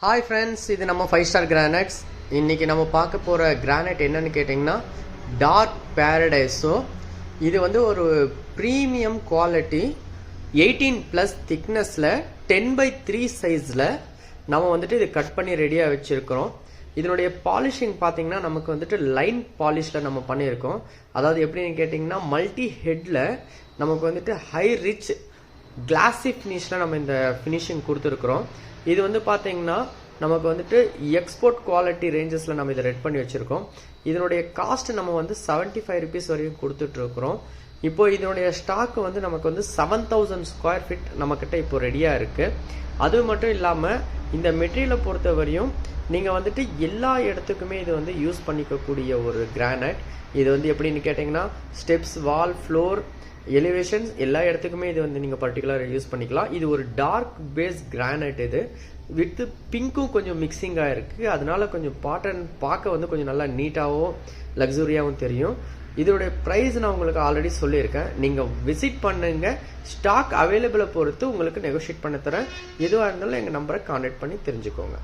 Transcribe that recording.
Hi friends, இது நம்ம 5 star granites. இன்றைக்கி நம்ம பார்க்க போகிற கிரானைட் என்னன்னு கேட்டிங்கன்னா டார்க் பேரடைஸோ. இது வந்து ஒரு ப்ரீமியம் குவாலிட்டி 18+ திக்னஸில் 10/3 சைஸில் நம்ம வந்துட்டு இது கட் பண்ணி ரெடியாக வச்சுருக்கிறோம். இதனுடைய பாலிஷிங் பார்த்தீங்கன்னா நமக்கு வந்துட்டு லைன் பாலிஷில் நம்ம பண்ணியிருக்கோம். அதாவது எப்படின்னு கேட்டிங்கன்னா மல்டி ஹெட்டில் நமக்கு வந்துட்டு ஹை ரிச் கிளாஸி ஃபினிஷில் நம்ம இந்த ஃபினிஷிங் கொடுத்துருக்குறோம். இது வந்து பார்த்தீங்கன்னா நமக்கு வந்துட்டு எக்ஸ்போர்ட் குவாலிட்டி ரேஞ்சஸில் நம்ம இதை ரெட் பண்ணி வச்சுருக்கோம். இதனுடைய காஸ்ட் நம்ம வந்து 75 ருபீஸ் வரைக்கும் கொடுத்துட்ருக்குறோம். இப்போ இதனுடைய ஸ்டாக் வந்து நமக்கு வந்து 7000 ஸ்கொயர் ஃபீட் நம்மக்கிட்ட இப்போ ரெடியாக இருக்குது. அது மட்டும் இல்லாமல் இந்த மெட்டீரியலை பொறுத்த வரையும் நீங்கள் வந்துட்டு எல்லா இடத்துக்குமே இது வந்து யூஸ் பண்ணிக்கக்கூடிய ஒரு கிரானைட். இது வந்து எப்படின்னு கேட்டிங்கன்னா ஸ்டெப்ஸ், வால், ஃப்ளோர், எலிவேஷன்ஸ் எல்லா இடத்துக்குமே இது வந்து நீங்கள் பர்டிகுலராக யூஸ் பண்ணிக்கலாம். இது ஒரு டார்க் பேஸ் கிரானைட். இது வித் பிங்க்கும் கொஞ்சம் மிக்சிங்காக இருக்குது. அதனால கொஞ்சம் பாட்டன் பார்க்க வந்து கொஞ்சம் நல்லா நீட்டாகவும் லக்ஸுரியாகவும் தெரியும். இதோடைய ப்ரைஸ் நான் உங்களுக்கு ஆல்ரெடி சொல்லியிருக்கேன். நீங்கள் விசிட் பண்ணுங்க. ஸ்டாக் அவைலபிளை பொறுத்து உங்களுக்கு நெகோஷியேட் பண்ண தரேன். எதுவாக இருந்தாலும் எங்கள் நம்பரை கான்டாக்ட் பண்ணி தெரிஞ்சுக்கோங்க.